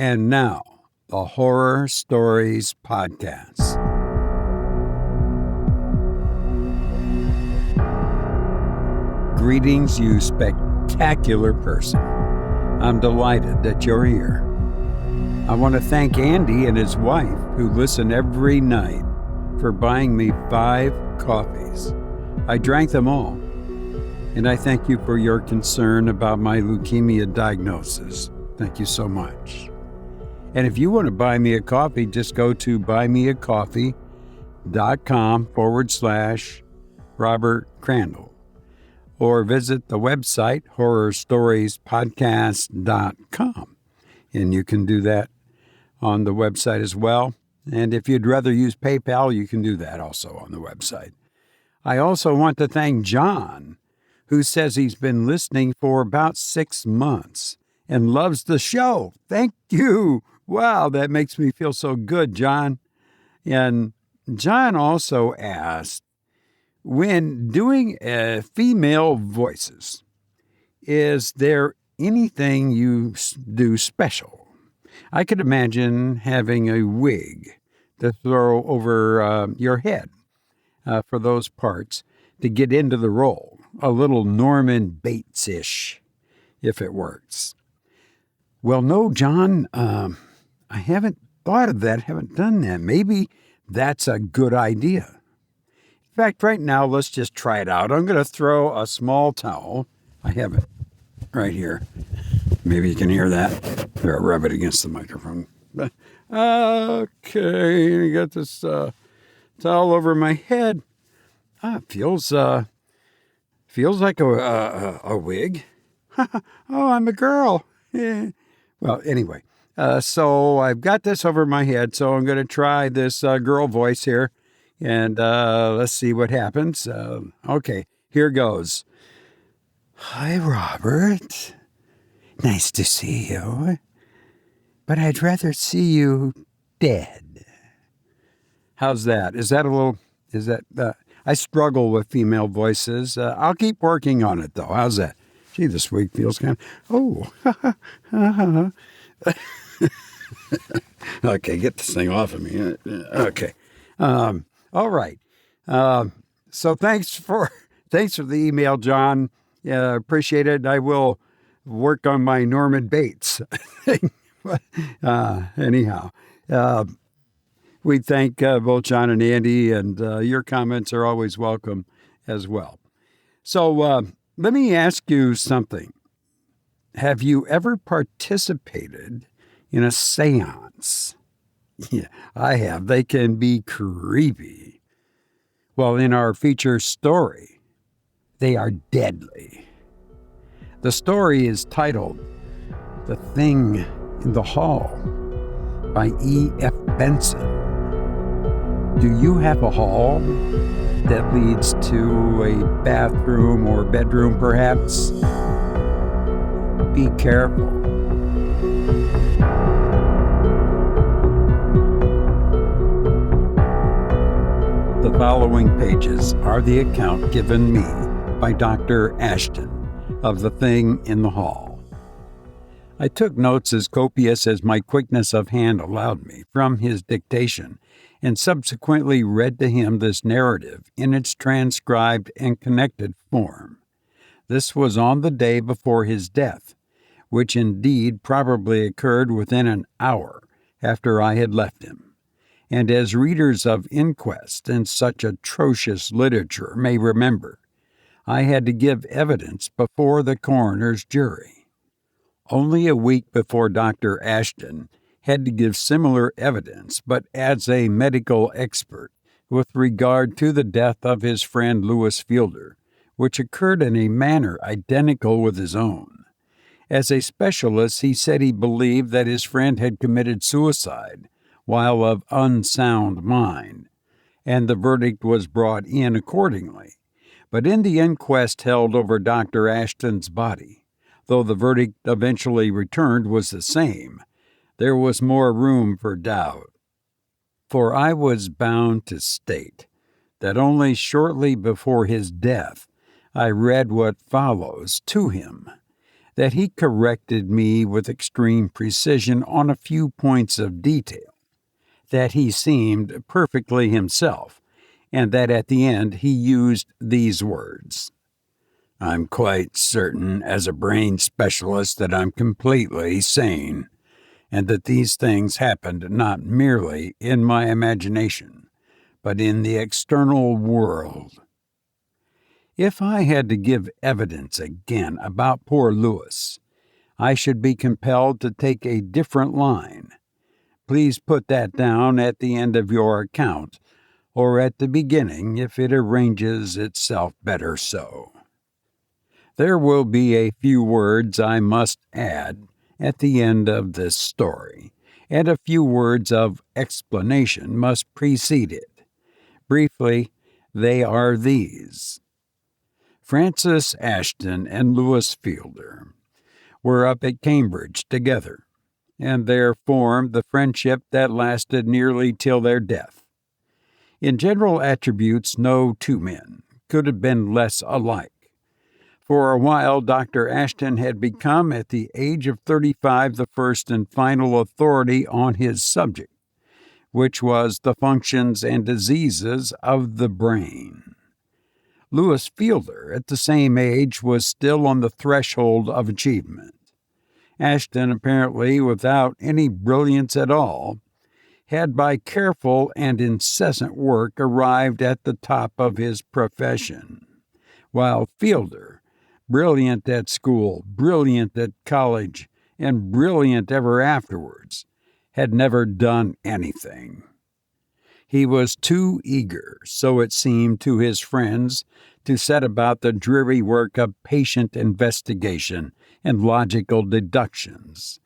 And now, the Horror Stories Podcast. Greetings, you spectacular person. I'm delighted that you're here. I want to thank Andy and his wife, who listen every night, for buying me 5 coffees. I drank them all, and I thank you for your concern about my leukemia diagnosis. Thank you so much. And if you want to buy me a coffee, just go to buymeacoffee.com/Robert Crandall, or visit the website horrorstoriespodcast.com. And you can do that on the website as well. And if you'd rather use PayPal, you can do that also on the website. I also want to thank John, who says he's been listening for about 6 months and loves the show. Thank you. Wow, that makes me feel so good, John. And John also asked, when doing female voices, is there anything you do special? I could imagine having a wig to throw over your head for those parts to get into the role. A little Norman Bates-ish, if it works. Well, no, John, I haven't thought of that, haven't done that. Maybe that's a good idea. In fact, right now, let's just try it out. I'm going to throw a small towel. I have it right here. Maybe you can hear that. Here, I'll rub it against the microphone. Okay, I got this towel over my head. It feels like a wig. Oh, I'm a girl. Yeah. Well, anyway, so I've got this over my head, so I'm going to try this girl voice here, and let's see what happens. Okay, here goes. Hi, Robert. Nice to see you, but I'd rather see you dead. How's that? I struggle with female voices. I'll keep working on it, though. How's that? Gee, this week feels kind of, Okay, get this thing off of me. Okay. All right. So thanks for the email, John. Appreciate it. I will work on my Norman Bates thing. Anyhow, we thank both John and Andy, and your comments are always welcome as well. So let me ask you something. Have you ever participated in a seance? Yeah, I have. They can be creepy. Well, in our feature story, they are deadly. The story is titled The Thing in the Hall by E.F. Benson. Do you have a hall that leads to a bathroom or bedroom, perhaps? Be careful. The following pages are the account given me by Dr. Ashton of The Thing in the Hall. I took notes as copious as my quickness of hand allowed me from his dictation, and subsequently read to him this narrative in its transcribed and connected form. This was on the day before his death, which indeed probably occurred within an hour after I had left him. And as readers of inquest and such atrocious literature may remember, I had to give evidence before the coroner's jury. Only a week before Dr. Ashton had to give similar evidence, but as a medical expert, with regard to the death of his friend Louis Fielder, which occurred in a manner identical with his own. As a specialist, he said he believed that his friend had committed suicide while of unsound mind, and the verdict was brought in accordingly. But in the inquest held over Dr. Ashton's body, though the verdict eventually returned was the same, there was more room for doubt. For I was bound to state that only shortly before his death I read what follows to him, that he corrected me with extreme precision on a few points of detail, that he seemed perfectly himself, and that at the end he used these words: "I'm quite certain as a brain specialist that I'm completely sane, and that these things happened not merely in my imagination, but in the external world." If I had to give evidence again about poor Lewis, I should be compelled to take a different line. Please put that down at the end of your account, or at the beginning if it arranges itself better so. There will be a few words I must add at the end of this story, and a few words of explanation must precede it. Briefly, they are these. Francis Ashton and Lewis Fielder were up at Cambridge together, and there formed the friendship that lasted nearly till their death. In general attributes, no two men could have been less alike. For a while, Dr. Ashton had become, at the age of 35, the first and final authority on his subject, which was the functions and diseases of the brain. Lewis Fielder, at the same age, was still on the threshold of achievement. Ashton, apparently without any brilliance at all, had by careful and incessant work arrived at the top of his profession, while Fielder, brilliant at school, brilliant at college, and brilliant ever afterwards, had never done anything. He was too eager, so it seemed to his friends, to set about the dreary work of patient investigation and logical deductions.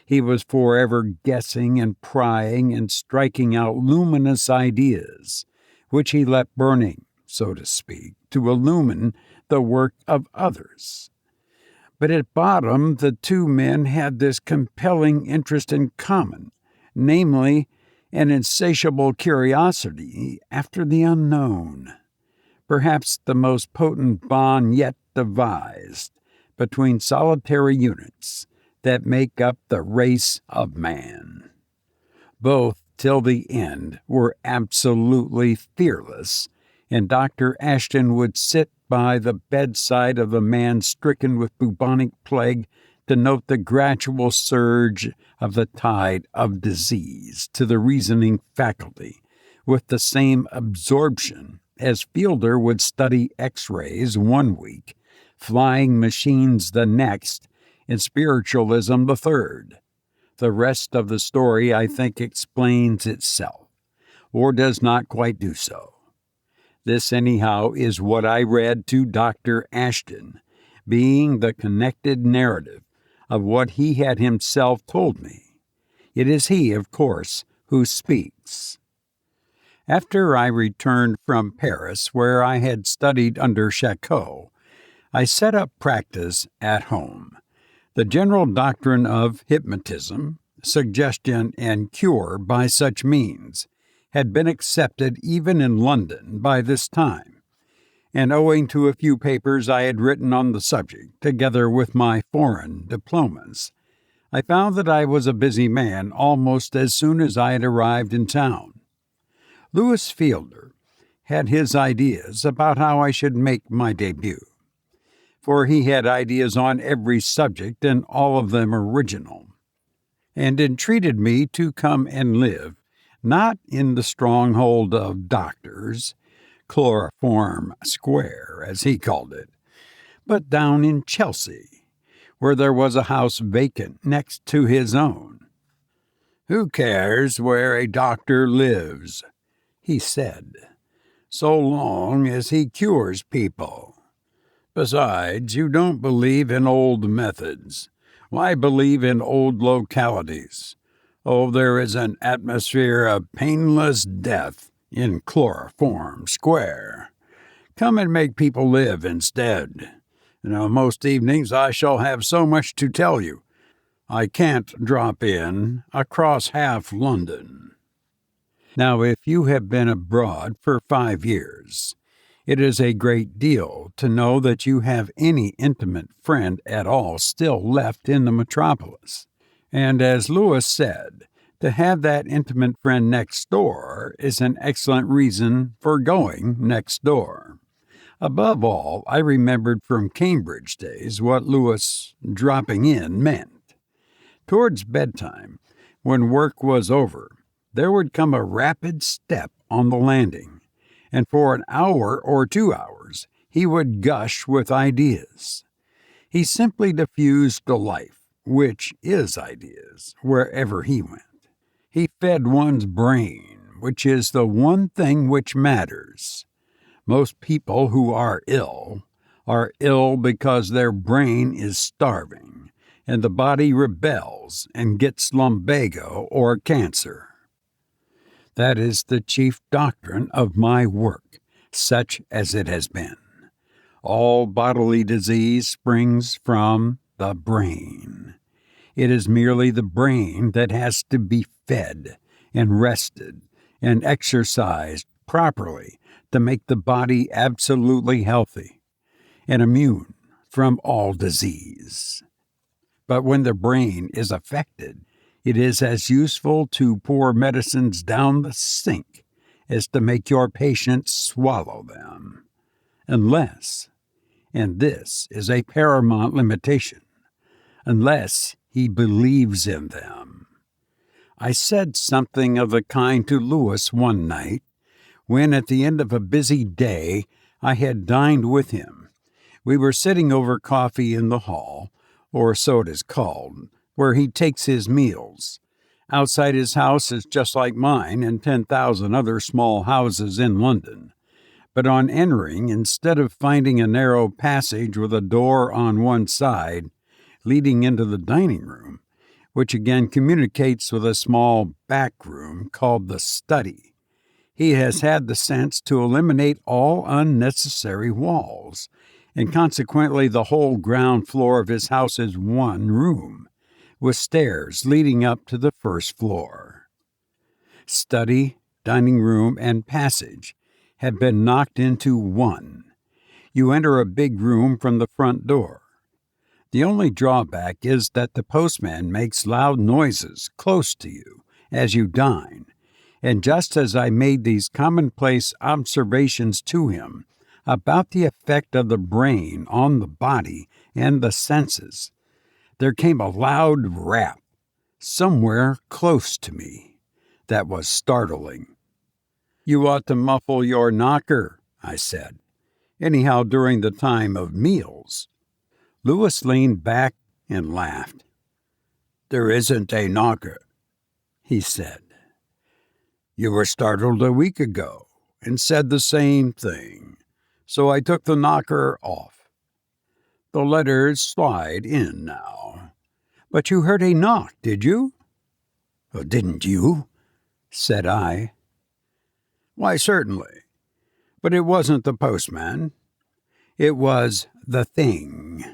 He was forever guessing and prying and striking out luminous ideas, which he left burning, so to speak, to illumine the work of others. But at bottom, the two men had this compelling interest in common, namely, an insatiable curiosity after the unknown, perhaps the most potent bond yet devised between solitary units that make up the race of man. Both, till the end, were absolutely fearless, and Dr. Ashton would sit by the bedside of a man stricken with bubonic plague to note the gradual surge of the tide of disease to the reasoning faculty, with the same absorption as Fielder would study X-rays one week, flying machines the next, and spiritualism the third. The rest of the story, I think, explains itself, or does not quite do so. This, anyhow, is what I read to Dr. Ashton, being the connected narrative of what he had himself told me. It is he, of course, who speaks. After I returned from Paris, where I had studied under Charcot, I set up practice at home. The general doctrine of hypnotism, suggestion, and cure by such means had been accepted even in London by this time, and owing to a few papers I had written on the subject, together with my foreign diplomas, I found that I was a busy man almost as soon as I had arrived in town. Lewis Fielder had his ideas about how I should make my debut, for he had ideas on every subject and all of them original, and entreated me to come and live, not in the stronghold of doctors, Chloroform Square, as he called it, but down in Chelsea, where there was a house vacant next to his own. "Who cares where a doctor lives?" he said, "so long as he cures people. Besides, you don't believe in old methods. Why believe in old localities? Oh, there is an atmosphere of painless death in Chloroform Square. Come and make people live instead. Most evenings I shall have so much to tell you. I can't drop in across half London." Now, if you have been abroad for 5 years, It is a great deal to know that you have any intimate friend at all still left in the metropolis. And as Lewis said, to have that intimate friend next door is an excellent reason for going next door. Above all, I remembered from Cambridge days what Lewis dropping in meant. Towards bedtime, when work was over, there would come a rapid step on the landing, and for an hour or 2 hours he would gush with ideas. He simply diffused the life, which is ideas, wherever he went. He fed one's brain, which is the one thing which matters. Most people who are ill because their brain is starving, and the body rebels and gets lumbago or cancer. That is the chief doctrine of my work, such as it has been. All bodily disease springs from the brain. It is merely the brain that has to be fed and rested and exercised properly to make the body absolutely healthy and immune from all disease. But when the brain is affected, it is as useful to pour medicines down the sink as to make your patient swallow them, unless, and this is a paramount limitation, unless he believes in them. I said something of the kind to Lewis one night, when at the end of a busy day I had dined with him. We were sitting over coffee in the hall, or so it is called, where he takes his meals. Outside his house is just like mine and 10,000 other small houses in London. But on entering, instead of finding a narrow passage with a door on one side leading into the dining room, which again communicates with a small back room called the study, he has had the sense to eliminate all unnecessary walls, and consequently the whole ground floor of his house is one room, with stairs leading up to the first floor. Study, dining room, and passage have been knocked into one. You enter a big room from the front door. The only drawback is that the postman makes loud noises close to you as you dine, and just as I made these commonplace observations to him about the effect of the brain on the body and the senses, there came a loud rap somewhere close to me that was startling. "You ought to muffle your knocker," I said, "anyhow during the time of meals." Lewis leaned back and laughed. "There isn't a knocker," he said. "You were startled a week ago and said the same thing, so I took the knocker off. The letters slide in now. But you heard a knock, did you?" "Oh, didn't you?" said I. "Why, certainly. But it wasn't the postman. It was the thing.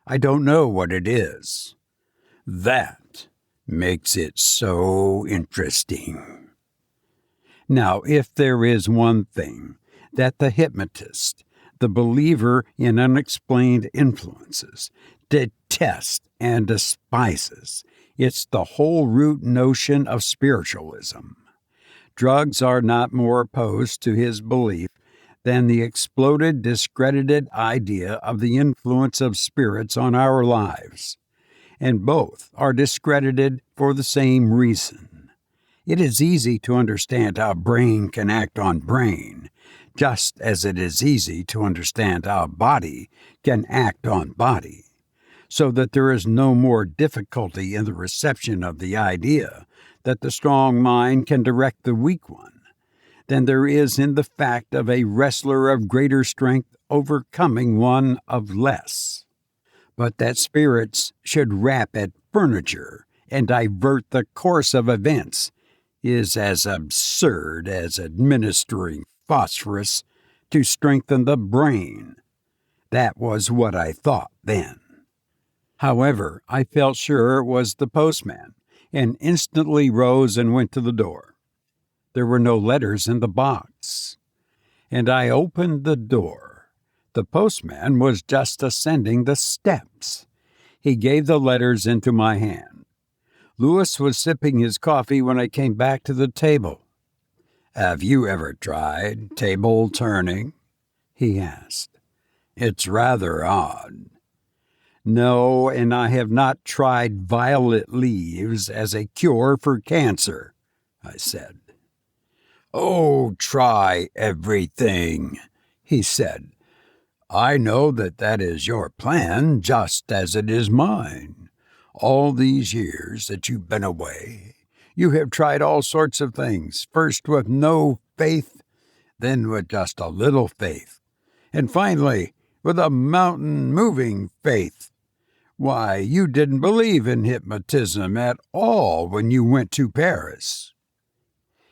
I don't know what it is. That makes it so interesting." Now, if there is one thing that the hypnotist, the believer in unexplained influences, detests and despises, it's the whole root notion of spiritualism. Drugs are not more opposed to his belief than the exploded, discredited idea of the influence of spirits on our lives, and both are discredited for the same reason. It is easy to understand how brain can act on brain, just as it is easy to understand how body can act on body, so that there is no more difficulty in the reception of the idea that the strong mind can direct the weak one than there is in the fact of a wrestler of greater strength overcoming one of less. But that spirits should rap at furniture and divert the course of events is as absurd as administering phosphorus to strengthen the brain. That was what I thought then. However, I felt sure it was the postman, and instantly rose and went to the door. There were no letters in the box. and I opened the door. The postman was just ascending the steps. He gave the letters into my hand. Lewis was sipping his coffee when I came back to the table. "Have you ever tried table turning?" he asked. "It's rather odd." "No, and I have not tried violet leaves as a cure for cancer," I said. "Oh, try everything," he said. "I know that is your plan, just as it is mine. All these years that you've been away, you have tried all sorts of things, first with no faith, then with just a little faith, and finally with a mountain-moving faith. Why, you didn't believe in hypnotism at all when you went to Paris."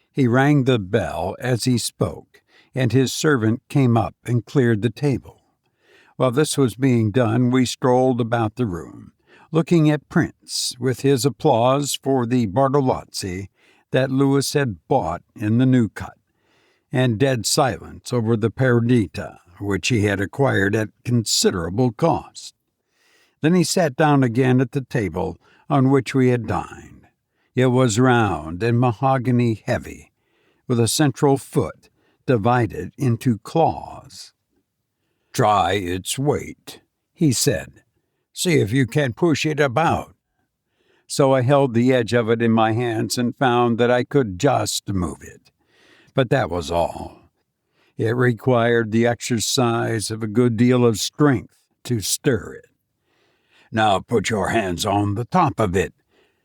He rang the bell as he spoke, and his servant came up and cleared the table. While this was being done, we strolled about the room, looking at prints, with his applause for the Bartolozzi that Lewis had bought in the New Cut, and dead silence over the Perdita, which he had acquired at considerable cost. Then he sat down again at the table on which we had dined. It was round and mahogany heavy, with a central foot divided into claws. "Try its weight," he said. "See if you can push it about." So I held the edge of it in my hands and found that I could just move it. But that was all. It required the exercise of a good deal of strength to stir it. "Now put your hands on the top of it,"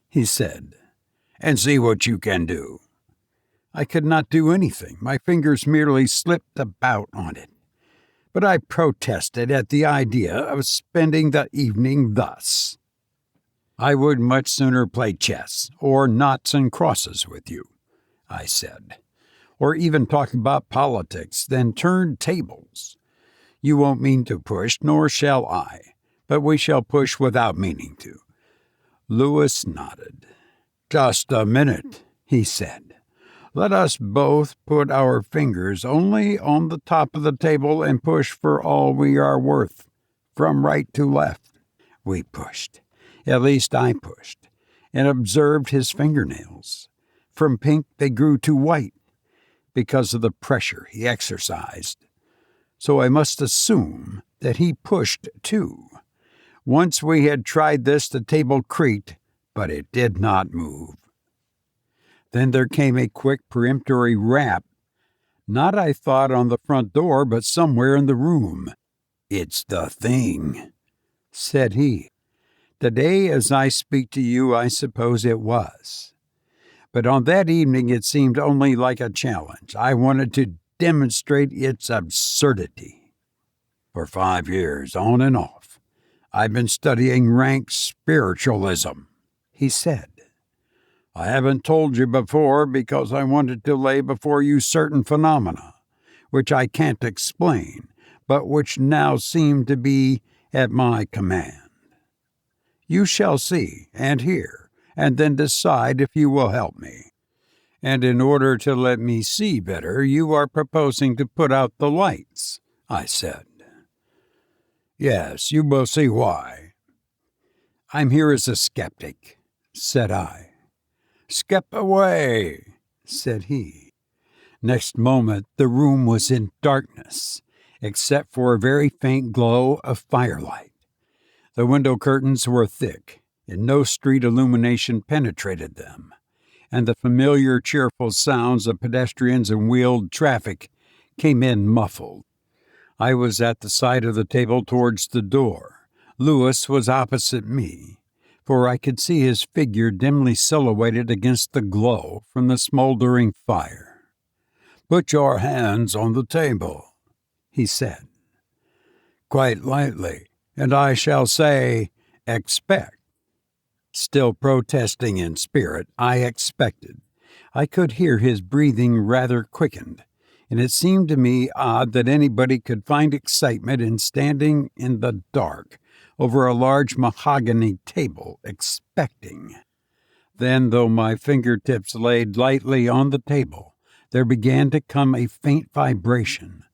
he said, "and see what you can do." I could not do anything. My fingers merely slipped about on it. But I protested at the idea of spending the evening thus. "I would much sooner play chess or noughts and crosses with you," I said, "or even talk about politics than turn tables. You won't mean to push, nor shall I, but we shall push without meaning to." Lewis nodded. "Just a minute," he said. "Let us both put our fingers only on the top of the table and push for all we are worth, from right to left." We pushed. At least I pushed, and observed his fingernails. From pink they grew to white, because of the pressure he exercised. So I must assume that he pushed too. Once we had tried this, the table creaked, but it did not move. Then there came a quick peremptory rap, not, I thought, on the front door, but somewhere in the room. "It's the thing," said he. Today, as I speak to you, I suppose it was. But on that evening it seemed only like a challenge. I wanted to demonstrate its absurdity. "For 5 years, on and off, I've been studying rank spiritualism," he said. "I haven't told you before because I wanted to lay before you certain phenomena, which I can't explain, but which now seem to be at my command. You shall see and hear, and then decide if you will help me. And in order to let me see better, you are proposing to put out the lights," I said. "Yes, you will see why." "I'm here as a skeptic," said I. "Skep away," said he. Next moment the room was in darkness, except for a very faint glow of firelight. The window curtains were thick, and no street illumination penetrated them, and the familiar cheerful sounds of pedestrians and wheeled traffic came in muffled. I was at the side of the table towards the door. Lewis was opposite me, for I could see his figure dimly silhouetted against the glow from the smoldering fire. "Put your hands on the table," he said. "Quite lightly, and I shall say, expect." Still protesting in spirit, I expected. I could hear his breathing rather quickened, and it seemed to me odd that anybody could find excitement in standing in the dark over a large mahogany table, expecting. Then, though my fingertips laid lightly on the table, there began to come a faint vibration,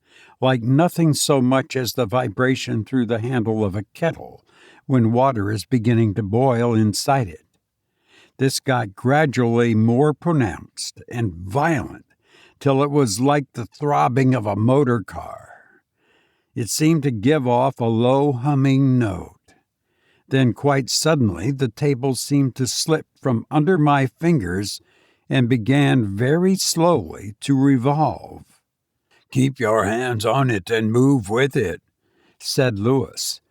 like nothing so much as the vibration through the handle of a kettle when water is beginning to boil inside it. This got gradually more pronounced and violent till it was like the throbbing of a motor car. It seemed to give off a low humming note. Then quite suddenly the table seemed to slip from under my fingers and began very slowly to revolve. "Keep your hands on it and move with it," said Lewis.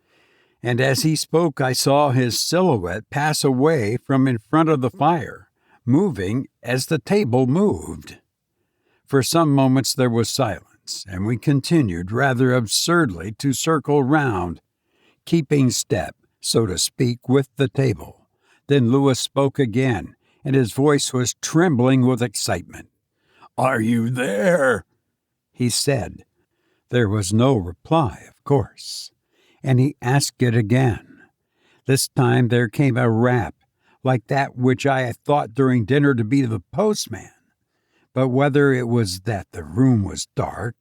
And as he spoke, I saw his silhouette pass away from in front of the fire, moving as the table moved. For some moments there was silence, and we continued rather absurdly to circle round, keeping step, so to speak, with the table. Then Lewis spoke again, and his voice was trembling with excitement. "Are you there?" he said. There was no reply, of course, and he asked it again. This time there came a rap, like that which I had thought during dinner to be the postman. But whether it was that the room was dark,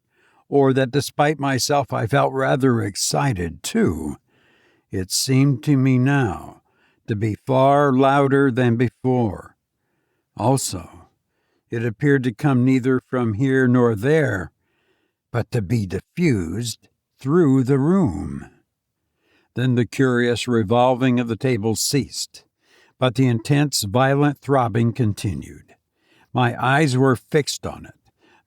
or that despite myself I felt rather excited too, it seemed to me now to be far louder than before. Also, it appeared to come neither from here nor there, but to be diffused through the room. Then the curious revolving of the table ceased, but the intense, violent throbbing continued. My eyes were fixed on it,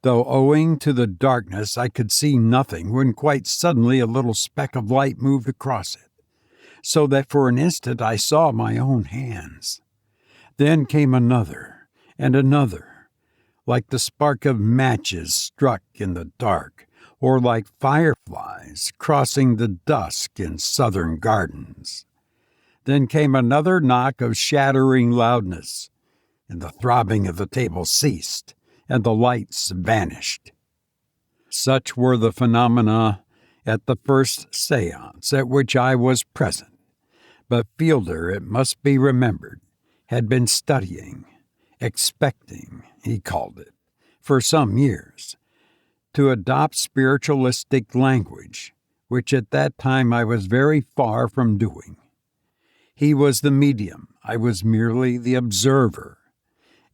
though owing to the darkness I could see nothing when quite suddenly a little speck of light moved across it, so that for an instant I saw my own hands. Then came another and another, like the spark of matches struck in the dark, or like fireflies crossing the dusk in southern gardens. Then came another knock of shattering loudness, and the throbbing of the table ceased, and the lights vanished. Such were the phenomena at the first séance at which I was present. But Fielder, it must be remembered, had been studying, expecting, he called it, for some years, to adopt spiritualistic language, which at that time I was very far from doing. He was the medium, I was merely the observer,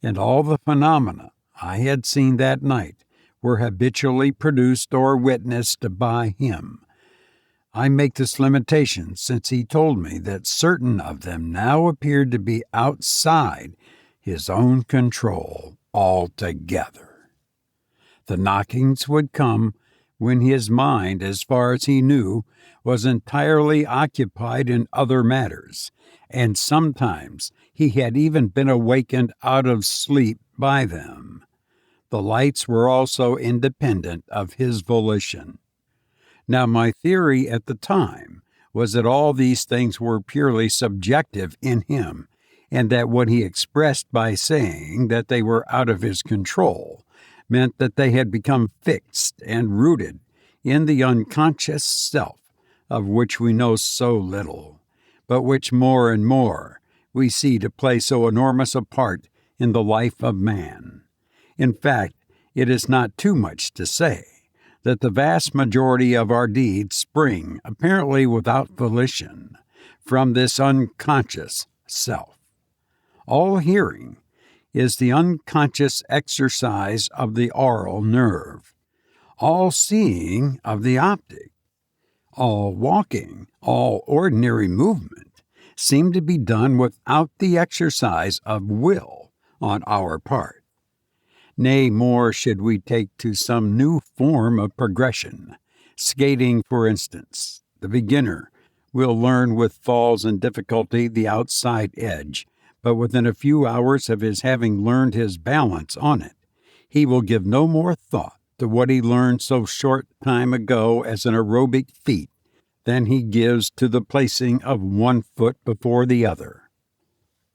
and all the phenomena I had seen that night were habitually produced or witnessed by him. I make this limitation since he told me that certain of them now appeared to be outside his own control altogether. The knockings would come when his mind, as far as he knew, was entirely occupied in other matters, and sometimes he had even been awakened out of sleep by them. The lights were also independent of his volition. Now, my theory at the time was that all these things were purely subjective in him, and that what he expressed by saying that they were out of his control meant that they had become fixed and rooted in the unconscious self of which we know so little, but which more and more we see to play so enormous a part in the life of man. In fact, it is not too much to say that the vast majority of our deeds spring, apparently without volition, from this unconscious self. All hearing is the unconscious exercise of the aural nerve, all seeing of the optic, all walking, all ordinary movement seem to be done without the exercise of will on our part. Nay, more should we take to some new form of progression. Skating, for instance, the beginner will learn with falls and difficulty the outside edge, but within a few hours of his having learned his balance on it, he will give no more thought to what he learned so short time ago as an aerobic feat than he gives to the placing of one foot before the other.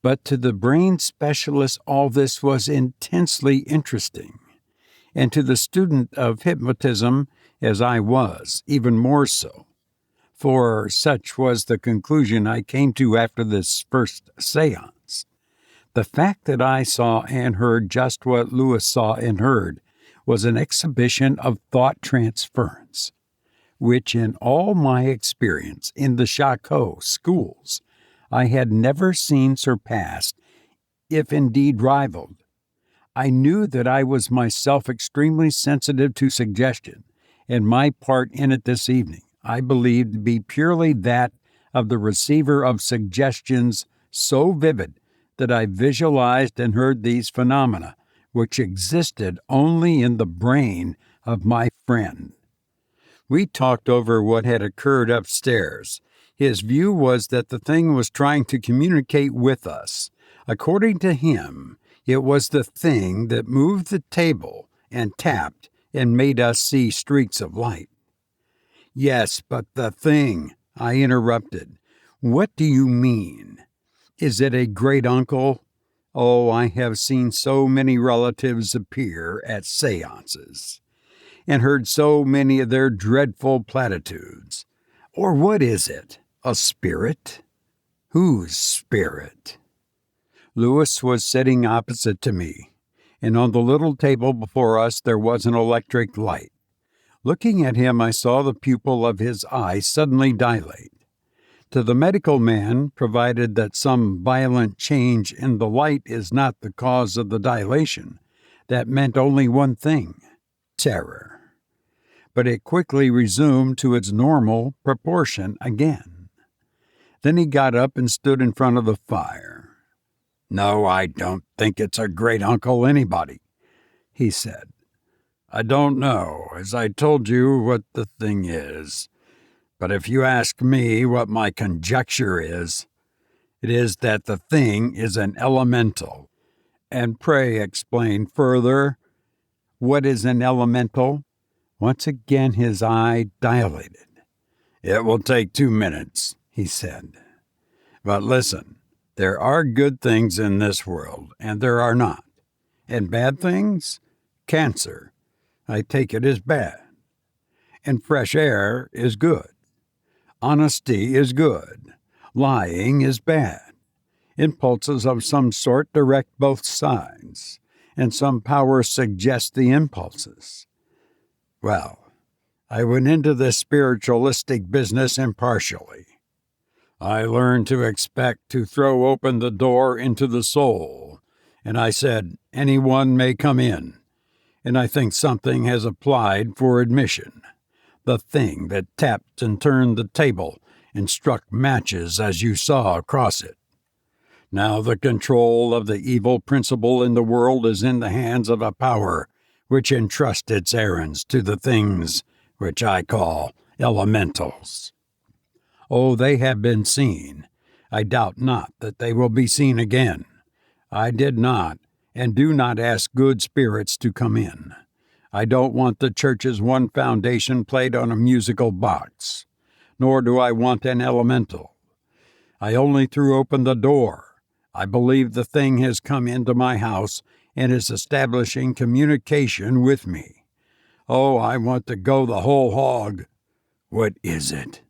But to the brain specialist all this was intensely interesting, and to the student of hypnotism, as I was, even more so. For such was the conclusion I came to after this first séance. The fact that I saw and heard just what Lewis saw and heard was an exhibition of thought transference, which in all my experience in the Shako schools, I had never seen surpassed, if indeed rivaled. I knew that I was myself extremely sensitive to suggestion, and my part in it this evening I believed to be purely that of the receiver of suggestions so vivid that I visualized and heard these phenomena, which existed only in the brain of my friend. We talked over what had occurred upstairs. His view was that the thing was trying to communicate with us. According to him, it was the thing that moved the table and tapped and made us see streaks of light. Yes, but the thing, I interrupted. What do you mean? Is it a great uncle? Oh, I have seen so many relatives appear at seances, and heard so many of their dreadful platitudes. Or what is it? A spirit? Whose spirit? Lewis was sitting opposite to me, and on the little table before us there was an electric light. Looking at him, I saw the pupil of his eye suddenly dilate. To the medical man, provided that some violent change in the light is not the cause of the dilation, that meant only one thing: terror. But it quickly resumed to its normal proportion again. Then he got up and stood in front of the fire. "No, I don't think it's a great-uncle anybody," he said. "I don't know, as I told you, what the thing is. But if you ask me what my conjecture is, it is that the thing is an elemental." "And pray explain further. What is an elemental?" Once again his eye dilated. "It will take 2 minutes," he said. "But listen, there are good things in this world, and there are not. And bad things? Cancer, I take it as bad. And fresh air is good. Honesty is good. Lying is bad. Impulses of some sort direct both sides, and some power suggests the impulses. Well, I went into this spiritualistic business impartially. I learned to expect to throw open the door into the soul, and I said, anyone may come in, and I think something has applied for admission. The thing that tapped and turned the table and struck matches as you saw across it. Now the control of the evil principle in the world is in the hands of a power which entrusts its errands to the things which I call elementals. Oh, they have been seen. I doubt not that they will be seen again. I did not and do not ask good spirits to come in. I don't want the church's one foundation played on a musical box, nor do I want an elemental. I only threw open the door. I believe the thing has come into my house and is establishing communication with me. Oh, I want to go the whole hog. What is it?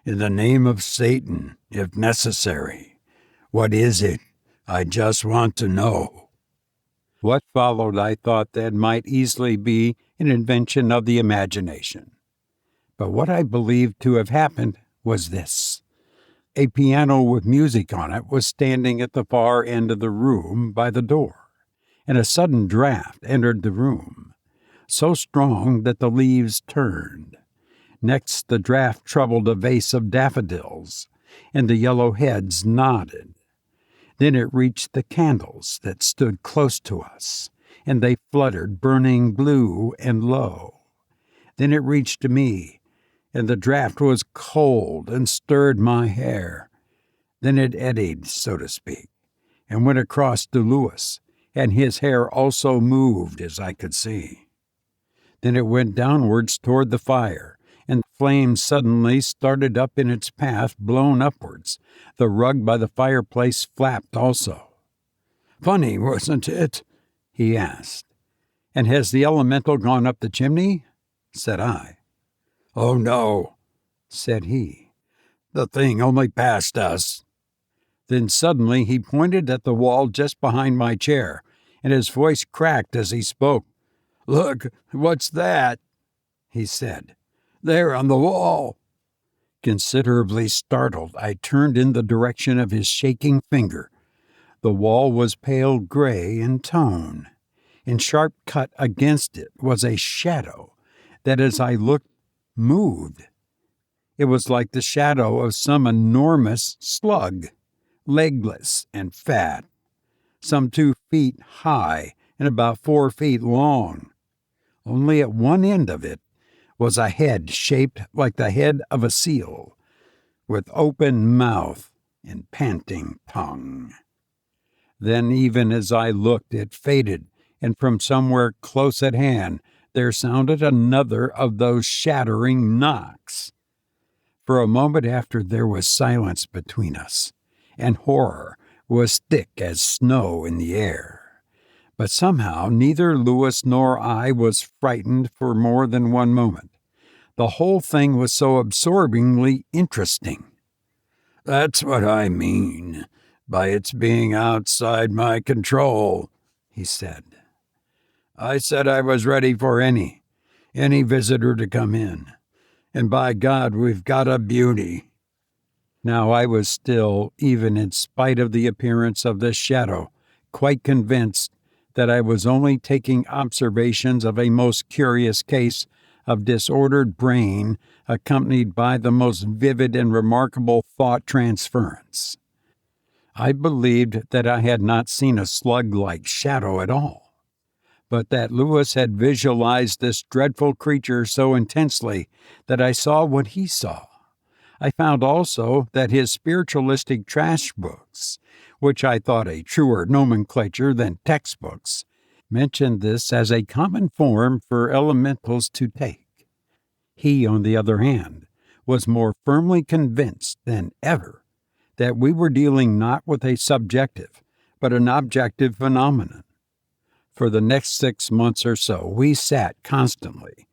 In the name of Satan, if necessary. What is it? I just want to know. What followed I thought then might easily be an invention of the imagination. But what I believed to have happened was this. A piano with music on it was standing at the far end of the room by the door, and a sudden draught entered the room, so strong that the leaves turned. Next the draught troubled a vase of daffodils, and the yellow heads nodded. Then it reached the candles that stood close to us, and they fluttered, burning blue and low. Then it reached me, and the draught was cold and stirred my hair. Then it eddied, so to speak, and went across to Lewis, and his hair also moved, as I could see. Then it went downwards toward the fire, and the flame suddenly started up in its path, blown upwards. The rug by the fireplace flapped also. "Funny, wasn't it?" he asked. "And has the elemental gone up the chimney?" said I. "Oh, no," said he. "The thing only passed us." Then suddenly he pointed at the wall just behind my chair, and his voice cracked as he spoke. "Look, what's that?" he said. "There on the wall." Considerably startled, I turned in the direction of his shaking finger. The wall was pale gray in tone, and sharp cut against it was a shadow that, as I looked, moved. It was like the shadow of some enormous slug, legless and fat, some 2 feet high and about 4 feet long. Only at one end of it was a head shaped like the head of a seal, with open mouth and panting tongue. Then, even as I looked, it faded, and from somewhere close at hand there sounded another of those shattering knocks. For a moment after there was silence between us, and horror was thick as snow in the air. But somehow neither Lewis nor I was frightened for more than one moment. The whole thing was so absorbingly interesting. "That's what I mean by its being outside my control," he said. "I said I was ready for any visitor to come in. And by God, we've got a beauty." Now I was still, even in spite of the appearance of this shadow, quite convinced that I was only taking observations of a most curious case of disordered brain accompanied by the most vivid and remarkable thought transference. I believed that I had not seen a slug-like shadow at all, but that Lewis had visualized this dreadful creature so intensely that I saw what he saw. I found also that his spiritualistic trash books, which I thought a truer nomenclature than textbooks, mentioned this as a common form for elementals to take. He, on the other hand, was more firmly convinced than ever that we were dealing not with a subjective, but an objective phenomenon. For the next 6 months or so we sat constantly,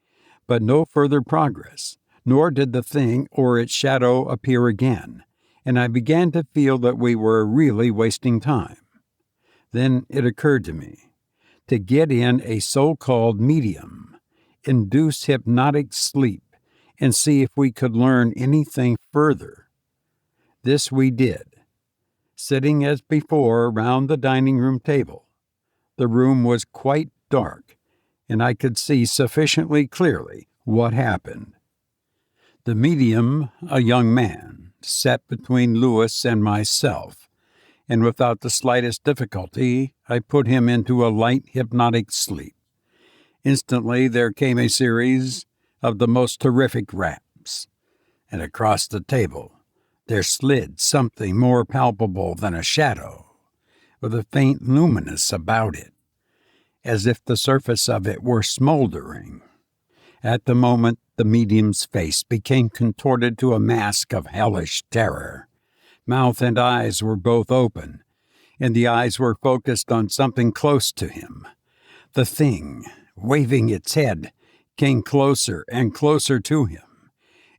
but no further progress, nor did the thing or its shadow appear again, and I began to feel that we were really wasting time. Then it occurred to me to get in a so-called medium, induce hypnotic sleep, and see if we could learn anything further. This we did, sitting as before round the dining room table. The room was quite dark, and I could see sufficiently clearly what happened. The medium, a young man, sat between Lewis and myself, and without the slightest difficulty I put him into a light hypnotic sleep. Instantly there came a series of the most terrific raps, and across the table there slid something more palpable than a shadow, with a faint luminous about it, as if the surface of it were smoldering. At the moment the medium's face became contorted to a mask of hellish terror. Mouth and eyes were both open, and the eyes were focused on something close to him. The thing, waving its head, came closer and closer to him,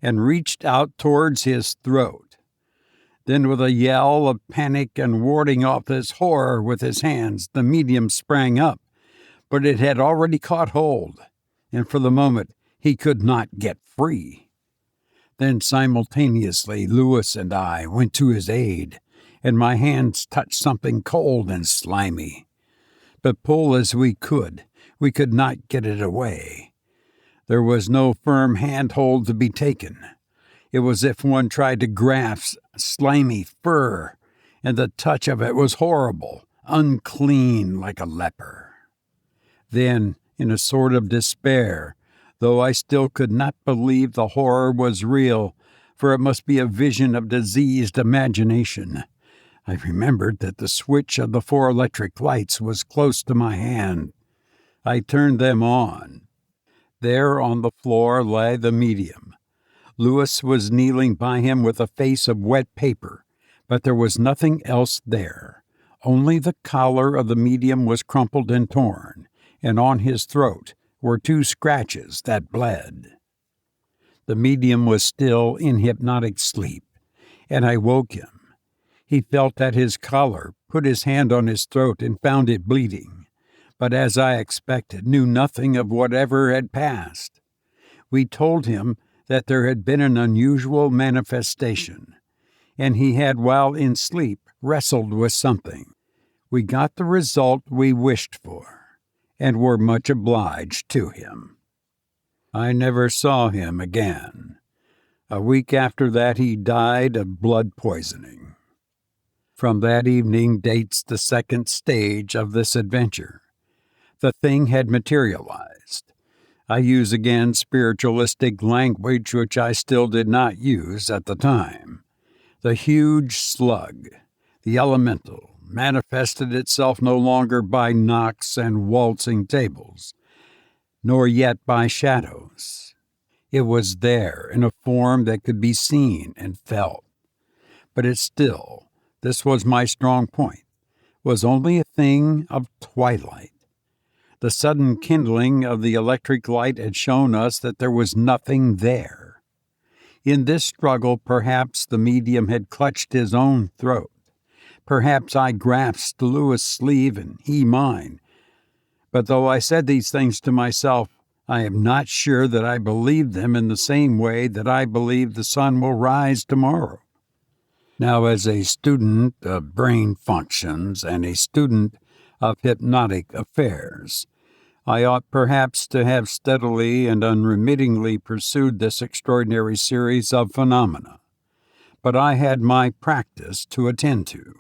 and reached out towards his throat. Then, with a yell of panic and warding off this horror with his hands, the medium sprang up, but it had already caught hold, and for the moment he could not get free. Then simultaneously Lewis and I went to his aid, and my hands touched something cold and slimy. But pull as we could not get it away. There was no firm handhold to be taken. It was as if one tried to grasp slimy fur, and the touch of it was horrible, unclean like a leper. Then, in a sort of despair, though I still could not believe the horror was real, for it must be a vision of diseased imagination, I remembered that the switch of the 4 electric lights was close to my hand. I turned them on. There on the floor lay the medium. Lewis was kneeling by him with a face of wet paper, but there was nothing else there. Only the collar of the medium was crumpled and torn, and on his throat were 2 scratches that bled. The medium was still in hypnotic sleep, and I woke him. He felt at his collar, put his hand on his throat, and found it bleeding. but as I expected, knew nothing of whatever had passed. We told him that there had been an unusual manifestation, and he had, while in sleep, wrestled with something. We got the result we wished for, and were much obliged to him. I never saw him again. A week after that he died of blood poisoning. From that evening dates the second stage of this adventure. The thing had materialized. I use again spiritualistic language which I still did not use at the time. The huge slug, the elemental, manifested itself no longer by knocks and waltzing tables, nor yet by shadows. It was there in a form that could be seen and felt. But it still, this was my strong point, was only a thing of twilight. The sudden kindling of the electric light had shown us that there was nothing there. In this struggle, perhaps the medium had clutched his own throat. Perhaps I grasped Lewis' sleeve and he mine. But though I said these things to myself, I am not sure that I believed them in the same way that I believe the sun will rise tomorrow. Now, as a student of brain functions and a student of hypnotic affairs, I ought perhaps to have steadily and unremittingly pursued this extraordinary series of phenomena. But I had my practice to attend to,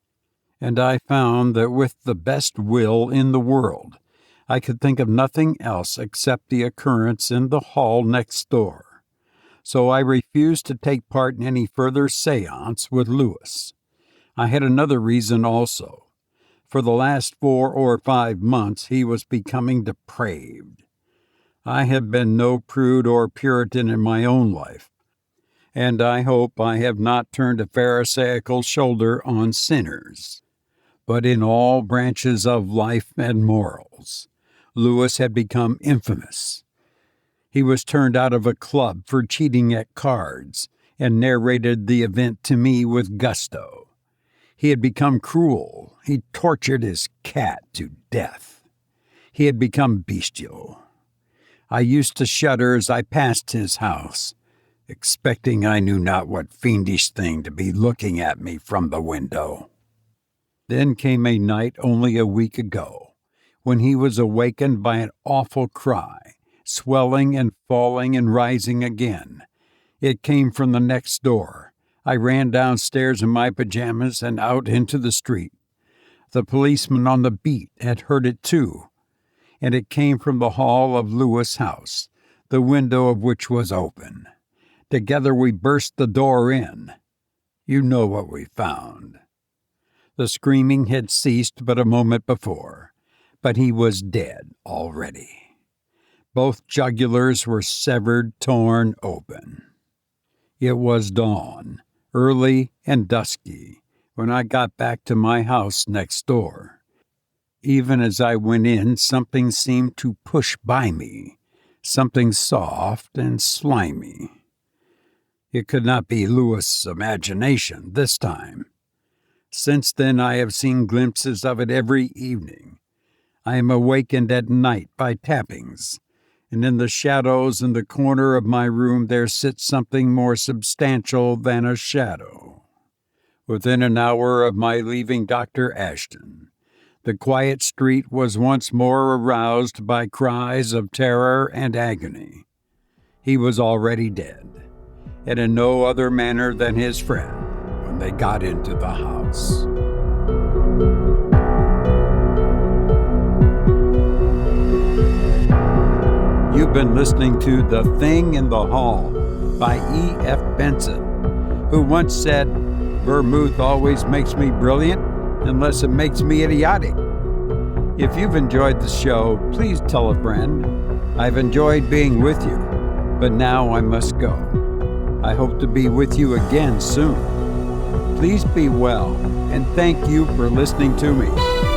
and I found that with the best will in the world, I could think of nothing else except the occurrence in the hall next door. So I refused to take part in any further séance with Lewis. I had another reason also. For the last 4 or 5 months he was becoming depraved. I have been no prude or Puritan in my own life, and I hope I have not turned a pharisaical shoulder on sinners. But in all branches of life and morals, Lewis had become infamous. He was turned out of a club for cheating at cards and narrated the event to me with gusto. He had become cruel. He tortured his cat to death. He had become bestial. I used to shudder as I passed his house, expecting I knew not what fiendish thing to be looking at me from the window. Then came a night only a week ago, when he was awakened by an awful cry, swelling and falling and rising again. It came from the next door. I ran downstairs in my pajamas and out into the street. The policeman on the beat had heard it too, and it came from the hall of Lewis' house, the window of which was open. Together we burst the door in. You know what we found. The screaming had ceased but a moment before, but he was dead already. Both jugulars were severed, torn open. It was dawn, early and dusky, when I got back to my house next door. Even as I went in, something seemed to push by me, something soft and slimy. It could not be Lewis' imagination this time. Since then I have seen glimpses of it every evening. I am awakened at night by tappings, and in the shadows in the corner of my room there sits something more substantial than a shadow. Within an hour of my leaving Dr. Ashton, the quiet street was once more aroused by cries of terror and agony. He was already dead, and in no other manner than his friend when they got into the house. You've been listening to The Thing in the Hall by E.F. Benson, who once said, "Vermouth always makes me brilliant unless it makes me idiotic." If you've enjoyed the show, please tell a friend. I've enjoyed being with you, but now I must go. I hope to be with you again soon. Please be well, and thank you for listening to me.